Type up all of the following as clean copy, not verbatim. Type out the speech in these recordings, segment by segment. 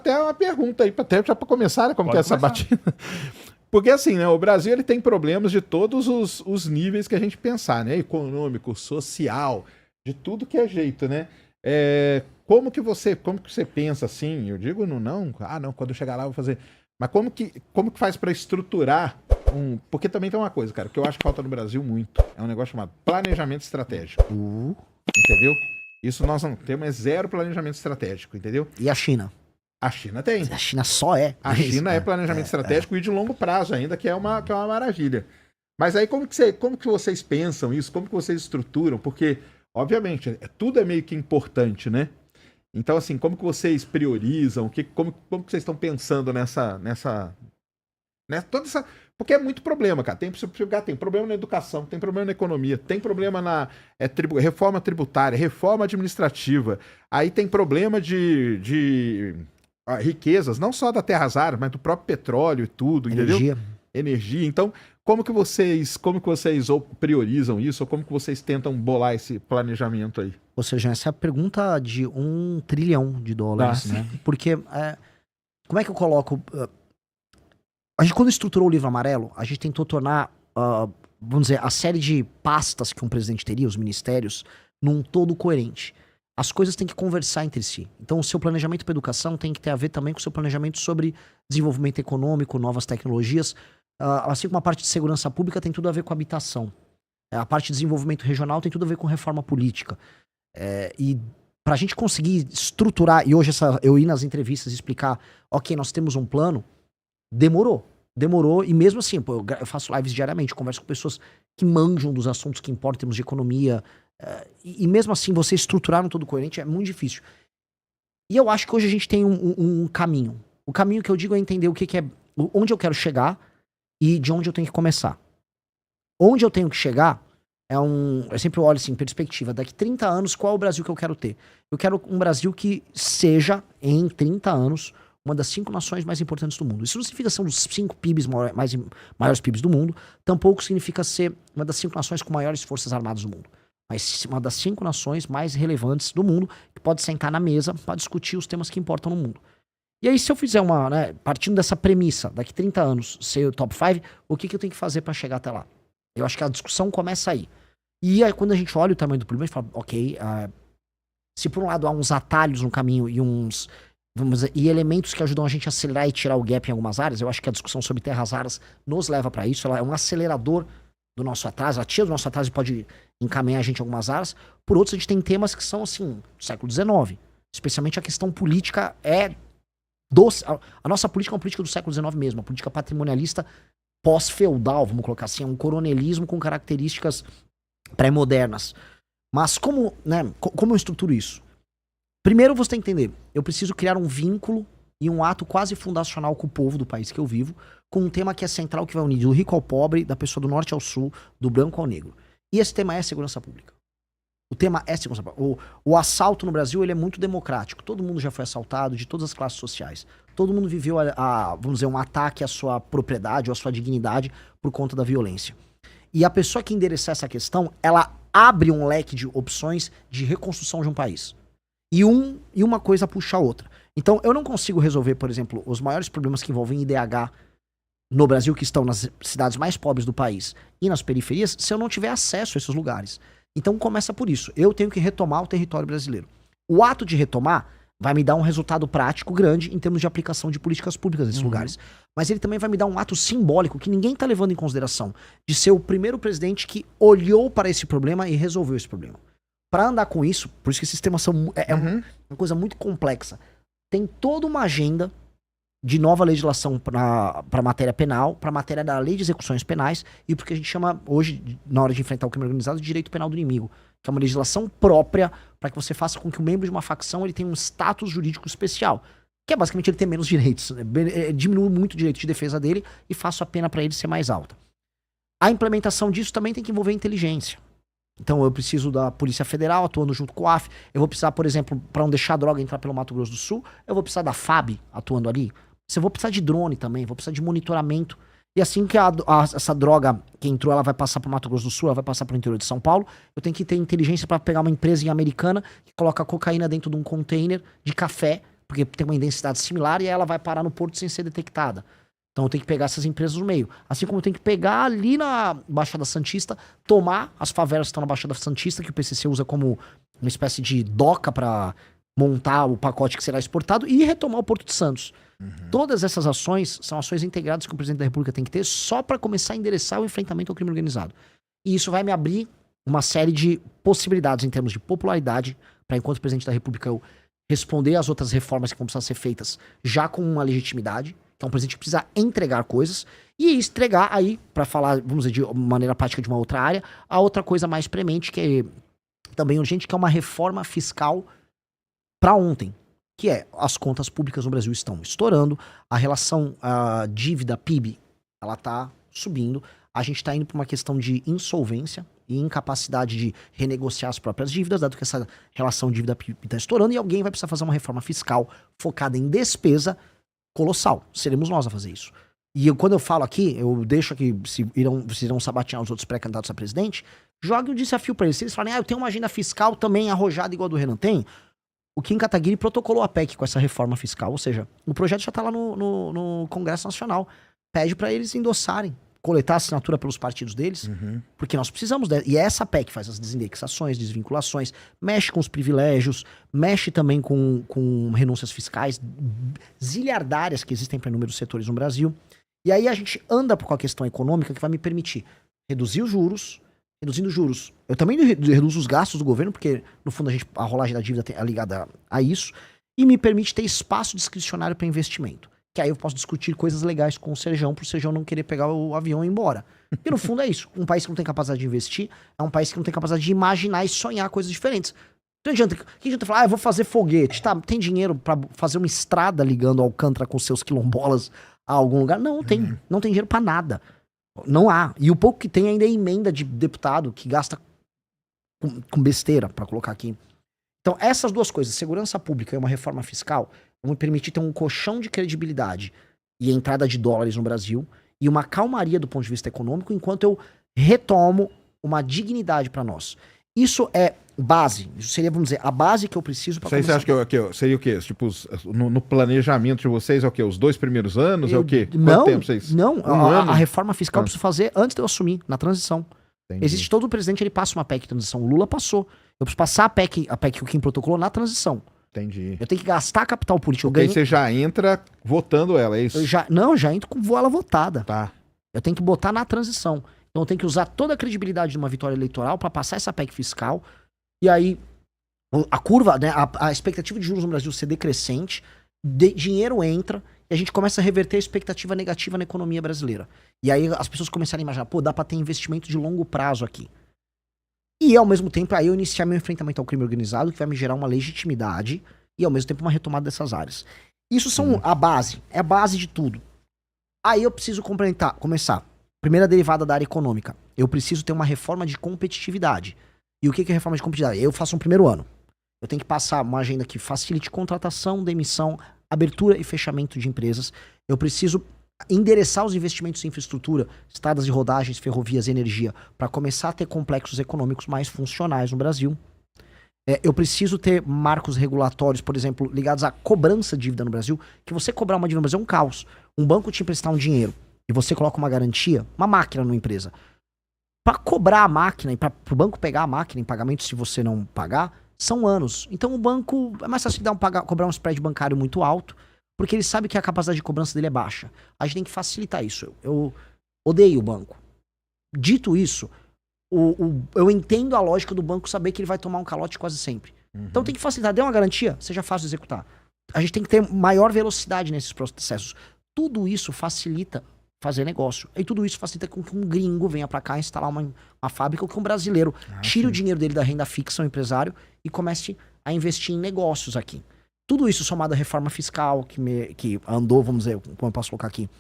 até uma pergunta aí, até já para começar, né, como Pode que é essa começar. batida. Porque assim, né, o Brasil ele tem problemas de todos os níveis que a gente pensar, né? Econômico, social, de tudo que é jeito, né? Como que você pensa assim? Eu digo não, não, quando eu chegar lá eu vou fazer. Mas como que faz para estruturar porque também tem uma coisa, cara, que eu acho que falta no Brasil muito. É um negócio chamado planejamento estratégico. Entendeu? Isso nós não temos, é zero planejamento estratégico, entendeu? E a China? A China tem. A China só é. A China é planejamento estratégico e de longo prazo ainda, que é uma maravilha. Mas aí como que vocês pensam isso? Como que vocês estruturam? Porque, obviamente, tudo é meio que importante, né? Então, assim, como que vocês priorizam? Como que vocês estão pensando toda essa... Porque é muito problema, cara. Tem problema na educação, tem problema na economia, tem problema na reforma tributária, reforma administrativa. Aí tem problema de riquezas, não só da terras raras, mas do próprio petróleo e tudo, Energia. Entendeu? Energia. Então, como que vocês ou priorizam isso, ou como que vocês tentam bolar esse planejamento aí? Ou seja, essa é a pergunta de $1 trilhão, né? Porque, como é que eu coloco... A gente, quando estruturou o livro amarelo, a gente tentou tornar, vamos dizer, a série de pastas que um presidente teria, os ministérios, num todo coerente. As coisas têm que conversar entre si. Então, o seu planejamento para educação tem que ter a ver também com o seu planejamento sobre desenvolvimento econômico, novas tecnologias. Assim como a parte de segurança pública tem tudo a ver com habitação. A parte de desenvolvimento regional tem tudo a ver com reforma política. E para a gente conseguir estruturar, e hoje eu ir nas entrevistas e explicar, ok, nós temos um plano, demorou, e mesmo assim, pô, eu faço lives diariamente, converso com pessoas que manjam dos assuntos que importam em termos de economia, e mesmo assim, você estruturar um todo coerente é muito difícil. E eu acho que hoje a gente tem um caminho. O caminho que eu digo é entender o que é, onde eu quero chegar e de onde eu tenho que começar. Onde eu tenho que chegar eu sempre olho assim, em perspectiva, daqui 30 anos, qual é o Brasil que eu quero ter? Eu quero um Brasil que seja, em 30 anos, uma das 5 nações mais importantes do mundo. Isso não significa ser um dos 5 PIBs maiores PIBs do mundo, tampouco significa ser uma das 5 nações com maiores forças armadas do mundo, mas uma das 5 nações mais relevantes do mundo, que pode sentar na mesa para discutir os temas que importam no mundo. E aí, se eu fizer partindo dessa premissa, daqui 30 anos, ser o top 5, o que eu tenho que fazer para chegar até lá? Eu acho que a discussão começa aí. E aí, quando a gente olha o tamanho do problema, a gente fala, ok, se por um lado há uns atalhos no caminho e elementos que ajudam a gente a acelerar e tirar o gap em algumas áreas, eu acho que a discussão sobre terras raras nos leva para isso, ela é um acelerador do nosso atraso, ela tira do nosso atraso e pode encaminhar a gente em algumas áreas. Por outros, a gente tem temas que são, assim, do século XIX. Especialmente a questão política a nossa política é uma política do século XIX mesmo, uma política patrimonialista pós-feudal, vamos colocar assim, é um coronelismo com características pré-modernas. Mas como eu estruturo isso? Primeiro você tem que entender, eu preciso criar um vínculo e um ato quase fundacional com o povo do país que eu vivo, com um tema que é central, que vai unir do rico ao pobre, da pessoa do norte ao sul, do branco ao negro. E esse tema é segurança pública. O tema é segurança pública. O assalto no Brasil, ele é muito democrático. Todo mundo já foi assaltado, de todas as classes sociais. Todo mundo viveu, vamos dizer, um ataque à sua propriedade ou à sua dignidade por conta da violência. E a pessoa que endereçar essa questão, ela abre um leque de opções de reconstrução de um país. E uma coisa puxa a outra. Então, eu não consigo resolver, por exemplo, os maiores problemas que envolvem IDH no Brasil, que estão nas cidades mais pobres do país e nas periferias, se eu não tiver acesso a esses lugares. Então, começa por isso. Eu tenho que retomar o território brasileiro. O ato de retomar vai me dar um resultado prático grande em termos de aplicação de políticas públicas nesses lugares. Mas ele também vai me dar um ato simbólico que ninguém está levando em consideração, de ser o primeiro presidente que olhou para esse problema e resolveu esse problema. Para andar com isso, por isso que esses temas são uma coisa muito complexa. Tem toda uma agenda de nova legislação para matéria penal, para matéria da lei de execuções penais e porque a gente chama hoje, na hora de enfrentar o crime organizado, de direito penal do inimigo, que é uma legislação própria para que você faça com que o membro de uma facção ele tenha um status jurídico especial, que é basicamente ele ter menos direitos, diminui muito o direito de defesa dele e faça a pena para ele ser mais alta. A implementação disso também tem que envolver inteligência. Então eu preciso da Polícia Federal atuando junto com o AF, eu vou precisar, por exemplo, para não deixar a droga entrar pelo Mato Grosso do Sul, eu vou precisar da FAB atuando ali, eu vou precisar de drone também, vou precisar de monitoramento, e assim que essa droga que entrou, ela vai passar para o Mato Grosso do Sul, ela vai passar para o interior de São Paulo, eu tenho que ter inteligência para pegar uma empresa em Americana que coloca cocaína dentro de um container de café, porque tem uma densidade similar e ela vai parar no porto sem ser detectada. Então eu tenho que pegar essas empresas no meio. Assim como eu tenho que pegar ali na Baixada Santista, tomar as favelas que estão na Baixada Santista, que o PCC usa como uma espécie de doca para montar o pacote que será exportado e retomar o Porto de Santos. Todas essas ações são ações integradas que o presidente da República tem que ter só para começar a endereçar o enfrentamento ao crime organizado. E isso vai me abrir uma série de possibilidades em termos de popularidade para, enquanto presidente da República, eu responder às outras reformas que vão precisar ser feitas já com uma legitimidade, que é um presidente que precisa entregar coisas, e entregar aí, para falar, vamos dizer, de maneira prática de uma outra área, a outra coisa mais premente, que é também urgente, que é uma reforma fiscal para ontem, que é as contas públicas no Brasil estão estourando, a relação dívida-PIB, ela tá subindo, a gente está indo para uma questão de insolvência e incapacidade de renegociar as próprias dívidas, dado que essa relação dívida-PIB está estourando, e alguém vai precisar fazer uma reforma fiscal focada em despesa colossal. Seremos nós a fazer isso. E quando eu falo aqui, eu deixo aqui, se irão sabatear os outros pré-candidatos a presidente, jogue um desafio para eles. Se eles falarem, eu tenho uma agenda fiscal também arrojada igual a do Renan tem, o Kim Kataguiri protocolou a PEC com essa reforma fiscal, ou seja, o projeto já está lá no Congresso Nacional. Pede para eles endossarem, coletar a assinatura pelos partidos deles, porque nós precisamos e essa PEC faz as desindexações, desvinculações, mexe com os privilégios, mexe também com renúncias fiscais zilhardárias que existem para inúmeros setores no Brasil. E aí a gente anda com a questão econômica que vai me permitir reduzir os juros. Reduzindo juros, eu também reduzo os gastos do governo, porque no fundo a rolagem da dívida é ligada a isso, e me permite ter espaço discricionário para investimento. Que aí eu posso discutir coisas legais com o Serjão, pro Serjão não querer pegar o avião e ir embora. E no fundo é isso. Um país que não tem capacidade de investir é um país que não tem capacidade de imaginar e sonhar coisas diferentes. Não adianta, que adianta falar, eu vou fazer foguete, tá? Tem dinheiro para fazer uma estrada ligando Alcântara com seus quilombolas a algum lugar? Não tem. Não tem dinheiro para nada. Não há. E o pouco que tem ainda é emenda de deputado que gasta com besteira, para colocar aqui. Então, essas duas coisas, segurança pública e uma reforma fiscal, vão me permitir ter um colchão de credibilidade e entrada de dólares no Brasil e uma calmaria do ponto de vista econômico, enquanto eu retomo uma dignidade para nós. Isso é base. Isso seria, vamos dizer, a base que eu preciso para começar. Você acha que seria o quê? Tipo, no planejamento de vocês é o quê? Os 2 primeiros anos? É o quê? Não, quanto tempo vocês? Não, a reforma fiscal eu preciso fazer antes de eu assumir, na transição. Entendi. Existe todo o presidente, ele passa uma PEC de transição. O Lula passou. Eu preciso passar a PEC que o Kim protocolou na transição. Entendi. Eu tenho que gastar capital político. Porque aí você já entra votando ela, é isso? Já entro com ela votada. Tá. Eu tenho que botar na transição. Então eu tenho que usar toda a credibilidade de uma vitória eleitoral para passar essa PEC fiscal. E aí, a curva, né, a expectativa de juros no Brasil ser decrescente, dinheiro entra e a gente começa a reverter a expectativa negativa na economia brasileira. E aí as pessoas começarem a imaginar, pô, dá pra ter investimento de longo prazo aqui. E ao mesmo tempo, aí eu iniciar meu enfrentamento ao crime organizado, que vai me gerar uma legitimidade e ao mesmo tempo uma retomada dessas áreas. Isso são a base, é a base de tudo. Aí eu preciso começar. Primeira derivada da área econômica. Eu preciso ter uma reforma de competitividade. E o que é reforma de competitividade? Eu faço um primeiro ano. Eu tenho que passar uma agenda que facilite contratação, demissão, abertura e fechamento de empresas. Eu preciso endereçar os investimentos em infraestrutura, estradas de rodagens, ferrovias e energia, para começar a ter complexos econômicos mais funcionais no Brasil. Eu preciso ter marcos regulatórios, por exemplo, ligados à cobrança de dívida no Brasil, que você cobrar uma dívida no Brasil é um caos. Um banco te emprestar um dinheiro e você coloca uma garantia, uma máquina numa empresa. Para cobrar a máquina e para o banco pegar a máquina em pagamento se você não pagar, são anos. Então o banco é mais fácil cobrar um spread bancário muito alto, porque ele sabe que a capacidade de cobrança dele é baixa. A gente tem que facilitar isso. Eu odeio o banco. Dito isso, eu entendo a lógica do banco saber que ele vai tomar um calote quase sempre. Então tem que facilitar. Dê uma garantia, seja fácil de executar. A gente tem que ter maior velocidade nesses processos. Tudo isso facilita fazer negócio. E tudo isso facilita com que um gringo venha pra cá instalar uma fábrica, ou que um brasileiro tire o dinheiro dele da renda fixa, um empresário, e comece a investir em negócios aqui. Tudo isso somado à reforma fiscal que andou, vamos dizer, como eu posso colocar aqui,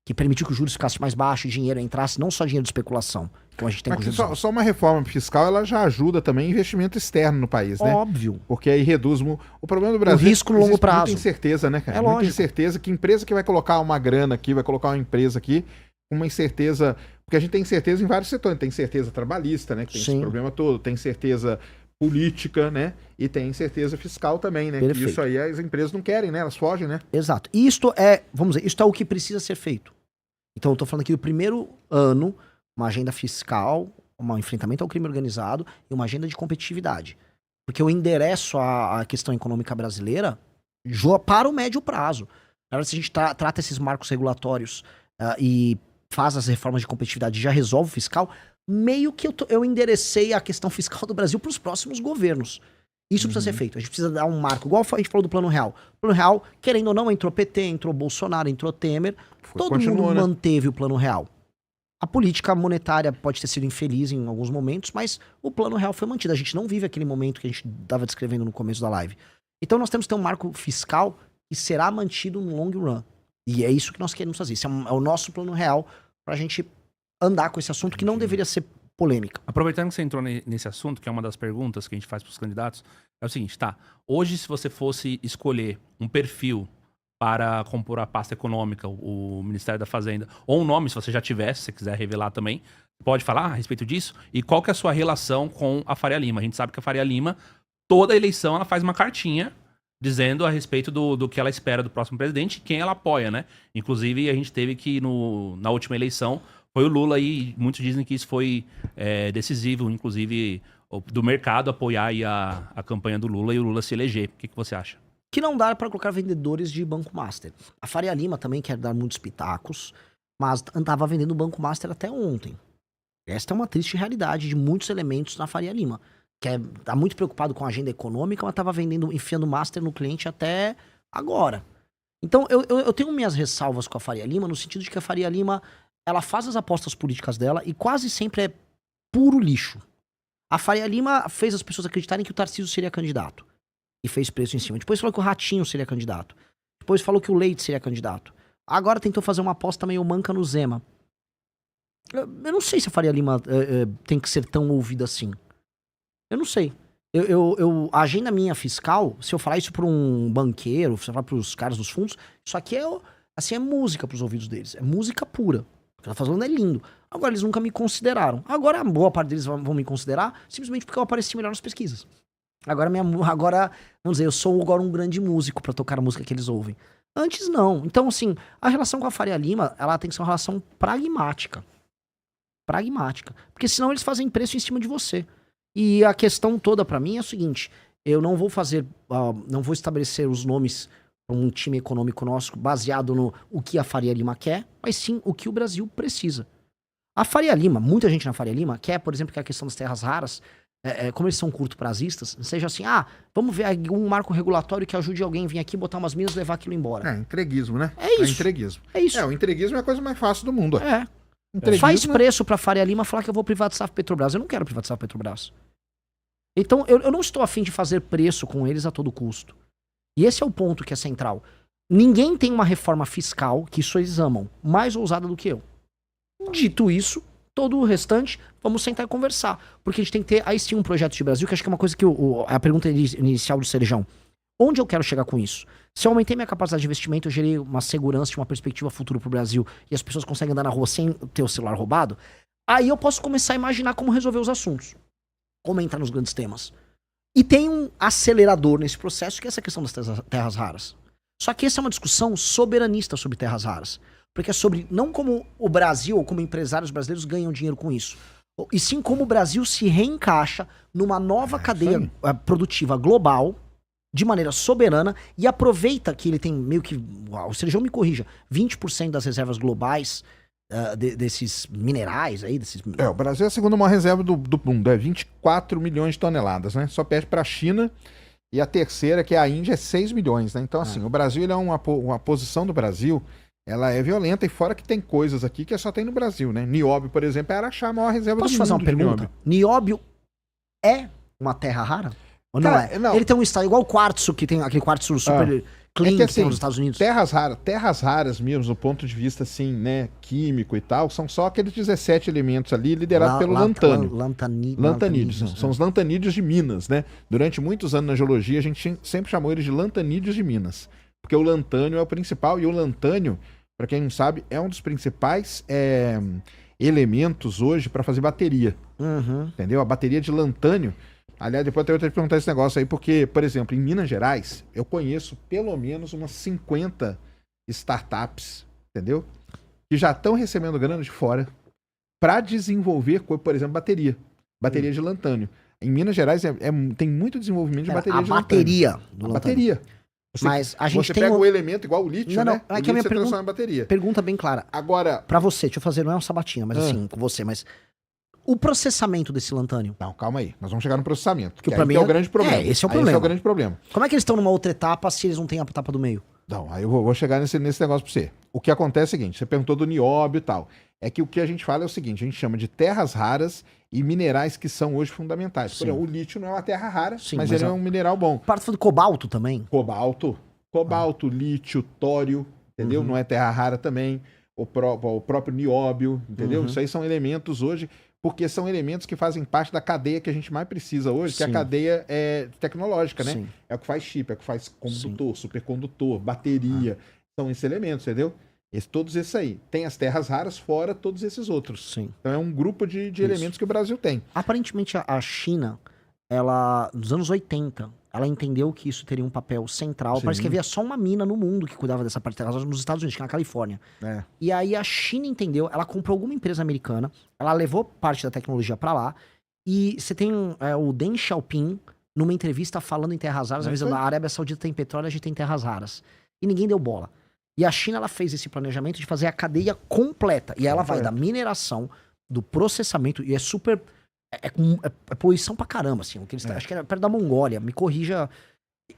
que permitiu que os juros ficassem mais baixos, dinheiro entrasse, não só dinheiro de especulação, como a gente tem com juros. Só uma reforma fiscal, ela já ajuda também investimento externo no país, né? Óbvio. Porque aí reduz o problema do Brasil. O risco no longo prazo. Muita incerteza, né, cara? É lógico. Muita incerteza que empresa que vai colocar uma grana aqui, vai colocar uma empresa aqui, uma incerteza, porque a gente tem incerteza em vários setores, tem incerteza trabalhista, né, que tem esse problema todo, tem incerteza política, né? E tem incerteza fiscal também, né? Perfeito. Que isso aí as empresas não querem, né? Elas fogem, né? Exato. E isto é, vamos dizer, isto é o que precisa ser feito. Então eu tô falando aqui do primeiro ano, uma agenda fiscal, um enfrentamento ao crime organizado e uma agenda de competitividade. Porque eu endereço a questão econômica brasileira para o médio prazo. Na verdade, se a gente trata esses marcos regulatórios e faz as reformas de competitividade e já resolve o fiscal, meio que eu enderecei a questão fiscal do Brasil para os próximos governos. Isso precisa ser feito. A gente precisa dar um marco, igual a gente falou do Plano Real. O Plano Real, querendo ou não, entrou PT, entrou Bolsonaro, entrou Temer. Todo mundo manteve o Plano Real. A política monetária pode ter sido infeliz em alguns momentos, mas o Plano Real foi mantido. A gente não vive aquele momento que a gente estava descrevendo no começo da live. Então nós temos que ter um marco fiscal que será mantido no long run. E é isso que nós queremos fazer. Isso é o nosso Plano Real para a gente andar com esse assunto que não deveria ser polêmica. Aproveitando que você entrou nesse assunto, que é uma das perguntas que a gente faz para os candidatos, é o seguinte, tá? Hoje, se você fosse escolher um perfil para compor a pasta econômica, o Ministério da Fazenda, ou um nome, se você já tivesse, se você quiser revelar também, pode falar a respeito disso? E qual que é a sua relação com a Faria Lima? A gente sabe que a Faria Lima, toda eleição, ela faz uma cartinha dizendo a respeito do que ela espera do próximo presidente e quem ela apoia, né? Inclusive, a gente teve que, na última eleição, foi o Lula e muitos dizem que isso foi decisivo, inclusive, do mercado apoiar aí a campanha do Lula e o Lula se eleger. O que você acha? Que não dá para colocar vendedores de Banco Master. A Faria Lima também quer dar muitos pitacos, mas andava vendendo Banco Master até ontem. Esta é uma triste realidade de muitos elementos na Faria Lima. Tá muito preocupado com a agenda econômica, mas estava enfiando Master no cliente até agora. Então eu tenho minhas ressalvas com a Faria Lima, no sentido de que a Faria Lima ela faz as apostas políticas dela e quase sempre é puro lixo. A Faria Lima fez as pessoas acreditarem que o Tarcísio seria candidato. E fez preço em cima. Depois falou que o Ratinho seria candidato. Depois falou que o Leite seria candidato. Agora tentou fazer uma aposta meio manca no Zema. Eu não sei se a Faria Lima tem que ser tão ouvida assim. Eu não sei. A agenda minha fiscal, se eu falar isso pra um banqueiro, se eu falar pros caras dos fundos, isso aqui é música pros ouvidos deles. É música pura. O que ela tá falando é lindo. Agora, eles nunca me consideraram. Agora, a boa parte deles vão me considerar simplesmente porque eu apareci melhor nas pesquisas. Agora, vamos dizer, eu sou agora um grande músico pra tocar a música que eles ouvem. Antes, não. Então, assim, a relação com a Faria Lima, ela tem que ser uma relação pragmática. Pragmática. Porque senão eles fazem preço em cima de você. E a questão toda pra mim é o seguinte, eu não vou não vou estabelecer os nomes para um time econômico nosso baseado no o que a Faria Lima quer, mas sim o que o Brasil precisa. A Faria Lima, muita gente na Faria Lima quer, por exemplo, que a questão das terras raras, como eles são curto-prazistas, seja assim, vamos ver um marco regulatório que ajude alguém a vir aqui, botar umas minas e levar aquilo embora. Entreguismo, né? É isso. Entreguismo. É isso. O entreguismo é a coisa mais fácil do mundo. Faz preço pra Faria Lima falar que eu vou privatizar a Petrobras. Eu não quero privatizar a Petrobras. Então, eu não estou afim de fazer preço com eles a todo custo. E esse é o ponto que é central. Ninguém tem uma reforma fiscal, que isso eles amam, mais ousada do que eu. Dito isso, todo o restante, vamos sentar e conversar. Porque a gente tem que ter, aí sim, um projeto de Brasil, que acho que é uma coisa que a pergunta inicial do Cerejão. Onde eu quero chegar com isso? Se eu aumentei minha capacidade de investimento, eu gerei uma segurança, uma perspectiva futura pro Brasil, e as pessoas conseguem andar na rua sem ter o celular roubado, aí eu posso começar a imaginar como resolver os assuntos. Como entrar nos grandes temas. E tem um acelerador nesse processo, que é essa questão das terras raras. Só que essa é uma discussão soberanista sobre terras raras. Porque é sobre, não como o Brasil ou como empresários brasileiros ganham dinheiro com isso, e sim como o Brasil se reencaixa numa nova cadeia produtiva global, de maneira soberana, e aproveita que ele tem meio que, o Sergião me corrija, 20% das reservas globais desses minerais aí, o Brasil é a segunda maior reserva do mundo, é 24 milhões de toneladas, né? Só perde para a China, e a terceira, que é a Índia, é 6 milhões, né? Então, assim, o Brasil, ele é uma posição do Brasil, ela é violenta, e fora que tem coisas aqui que só tem no Brasil, né? Nióbio, por exemplo, é Araxá, a maior reserva do mundo. Posso fazer uma pergunta? Nióbio é uma terra rara? Ou não é? Não. Ele tem um estado igual o quartzo, que tem aquele quartzo super clean que tem nos Estados Unidos. Terras raras mesmo, do ponto de vista, assim, né, químico e tal, são só aqueles 17 elementos ali, liderados pelo lantânio. Lantanídeos. São os lantanídeos de Minas, né? Durante muitos anos na geologia, a gente sempre chamou eles de lantanídeos de Minas. Porque o lantânio é o principal, e o lantânio, para quem não sabe, é um dos principais elementos hoje para fazer bateria. Entendeu? A bateria de lantânio, Aliás, depois eu tenho que perguntar esse negócio aí, porque, por exemplo, em Minas Gerais, eu conheço pelo menos umas 50 startups, entendeu? Que já estão recebendo grana de fora para desenvolver, por exemplo, bateria de lantânio. Em Minas Gerais tem muito desenvolvimento de bateria de lantânio. Do Bateria. Mas a gente você tem pega o elemento igual o lítio, né? É o que a minha lítio você transforma em bateria. Pergunta bem clara. Agora... Pra você, deixa eu fazer, não é uma sabatina, mas assim, com você, mas... O processamento desse lantânio. Não, calma aí. Nós vamos chegar no processamento. Que pra mim é o grande problema. Esse é o Esse problema. é o grande problema. Como é que eles estão numa outra etapa se eles não têm a etapa do meio? Não, aí eu vou chegar nesse negócio pra você. O que acontece é o seguinte, você perguntou do nióbio e tal. É que o que a gente fala é o seguinte, a gente chama de terras raras e minerais que são hoje fundamentais. Por exemplo, o lítio não é uma terra rara, mas ele é um mineral bom. Parte do cobalto também? Cobalto, lítio, tório, entendeu? Não é terra rara também. O próprio nióbio, entendeu? Isso aí são elementos hoje, porque são elementos que fazem parte da cadeia que a gente mais precisa hoje, que é a cadeia tecnológica, né? Sim. É o que faz chip, é o que faz condutor, supercondutor, bateria. São esses elementos, entendeu? Todos esses aí. Tem as terras raras fora todos esses outros. Sim. Então é um grupo de elementos que o Brasil tem. Aparentemente a China, ela, nos anos 80, ela entendeu que isso teria um papel central. Sim. Parece que havia só uma mina no mundo que cuidava dessa parte terras raras nos Estados Unidos, que é na Califórnia. É. E aí a China entendeu, ela comprou alguma empresa americana, ela levou parte da tecnologia pra lá, e você tem o Deng Xiaoping numa entrevista falando em terras raras, avisando a Arábia Saudita tem petróleo, a gente tem terras raras. E ninguém deu bola. E a China, ela fez esse planejamento de fazer a cadeia completa. E ela vai da mineração, do processamento, e é super... É poluição pra caramba, assim. Acho que é perto da Mongólia, me corrija...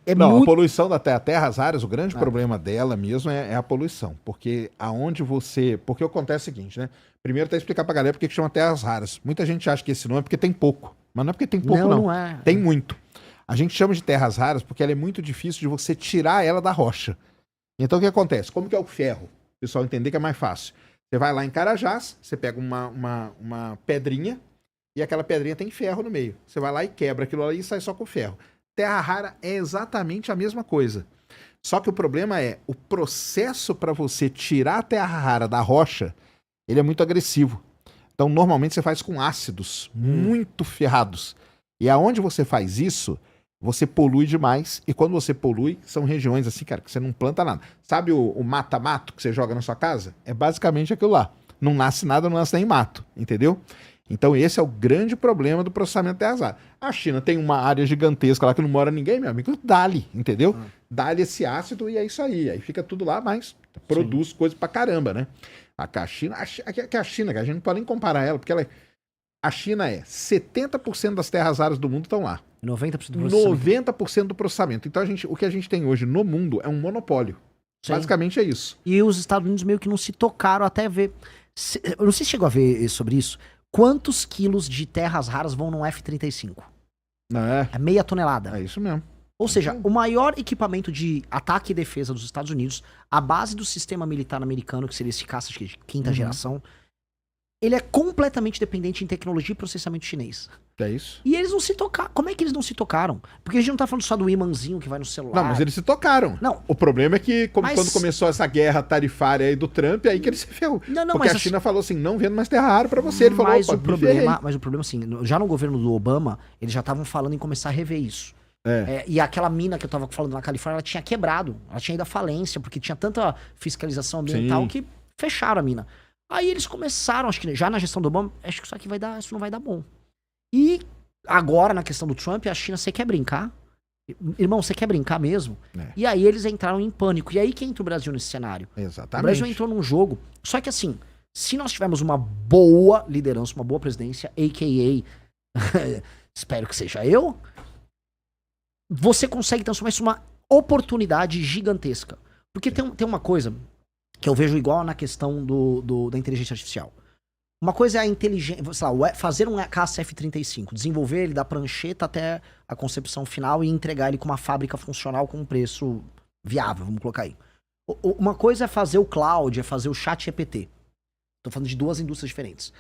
A poluição da terras raras, o grande problema dela mesmo é a poluição. Porque aonde você... Porque acontece o seguinte, né? Primeiro, até explicar pra galera por que chama terras raras. Muita gente acha que esse nome é porque tem pouco. Mas não é porque tem pouco, não. Não é. Tem muito. A gente chama de terras raras porque ela é muito difícil de você tirar ela da rocha. Então, o que acontece? Como que é o ferro? O pessoal entender que é mais fácil. Você vai lá em Carajás, você pega uma pedrinha e aquela pedrinha tem ferro no meio. Você vai lá e quebra aquilo ali e sai só com ferro. Terra rara é exatamente a mesma coisa. Só que o problema é, o processo para você tirar a terra rara da rocha, ele é muito agressivo. Então, normalmente você faz com ácidos muito ferrados. E aonde você faz isso, você polui demais. E quando você polui, são regiões assim, cara, que você não planta nada. Sabe o mata-mato que você joga na sua casa? É basicamente aquilo lá. Não nasce nada, não nasce nem mato, entendeu? Então esse é o grande problema do processamento de terras raras. A China tem uma área gigantesca lá que não mora ninguém, meu amigo, dá-lhe, entendeu? Dá-lhe esse ácido e é isso aí. Aí fica tudo lá, mas produz coisa pra caramba, né? A China, a China, a gente não pode nem comparar ela, porque a China 70% das terras raras do mundo estão lá. 90% do processamento. 90% do processamento. Então o que a gente tem hoje no mundo é um monopólio. Sim. Basicamente é isso. E os Estados Unidos meio que não se tocaram até ver... Eu não sei se chegou a ver sobre isso. Quantos quilos de terras raras vão num F-35? Não é meia tonelada. É isso mesmo. Ou seja, o maior equipamento de ataque e defesa dos Estados Unidos, a base do sistema militar americano, que seria esse caça de quinta geração, ele é completamente dependente em tecnologia e processamento chinês. É isso. E eles não se tocaram. Como é que eles não se tocaram? Porque a gente não tá falando só do imãzinho que vai no celular. Não, mas eles se tocaram. Não. O problema é que quando começou essa guerra tarifária aí do Trump, aí que ele se ferrou. Porque mas a China falou assim, não vendo mais terra rara pra você. Ele falou, mas o problema, assim, já no governo do Obama, eles já estavam falando em começar a rever isso. E aquela mina que eu tava falando na Califórnia, ela tinha quebrado. Ela tinha ido à falência, porque tinha tanta fiscalização ambiental que fecharam a mina. Aí eles começaram, acho que já na gestão do Obama, acho que isso não vai dar bom. E agora, na questão do Trump, a China, você quer brincar? Irmão, você quer brincar mesmo? E aí eles entraram em pânico. E aí que entra o Brasil nesse cenário? Exatamente. O Brasil entrou num jogo. Só que assim, se nós tivermos uma boa liderança, uma boa presidência, a.k.a. espero que seja eu, você consegue transformar isso numa oportunidade gigantesca. Porque tem uma coisa que eu vejo igual na questão da inteligência artificial. Uma coisa é a inteligência, sei lá, fazer um caça F-35, desenvolver ele da prancheta até a concepção final e entregar ele com uma fábrica funcional com um preço viável, vamos colocar aí. Uma coisa é fazer o cloud, é fazer o chat GPT. Tô falando de duas indústrias diferentes.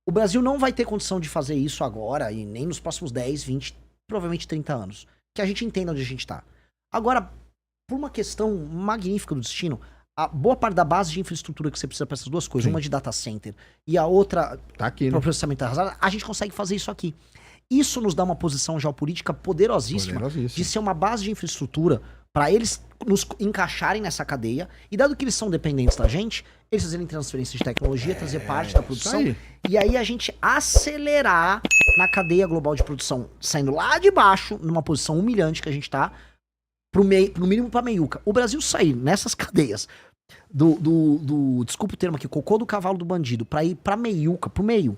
O Brasil não vai ter condição de fazer isso agora e nem nos próximos 10, 20, provavelmente 30 anos. Que a gente entenda onde a gente tá. Agora, por uma questão magnífica do destino, a boa parte da base de infraestrutura que você precisa para essas duas coisas, uma de data center e a outra tá aqui, para o processamento arrasado, a gente consegue fazer isso aqui. Isso nos dá uma posição geopolítica poderosíssima de ser uma base de infraestrutura para eles nos encaixarem nessa cadeia. E dado que eles são dependentes da gente, eles fazerem transferência de tecnologia, trazer parte da produção. E aí a gente acelerar na cadeia global de produção, saindo lá de baixo, numa posição humilhante que a gente tá, no mínimo pra meiuca. O Brasil sair nessas cadeias desculpa o termo aqui, cocô do cavalo do bandido, pra ir pra meiuca, pro meio,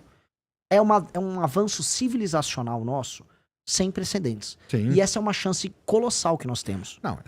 é um avanço civilizacional nosso sem precedentes. Sim. E essa é uma chance colossal que nós temos. Não,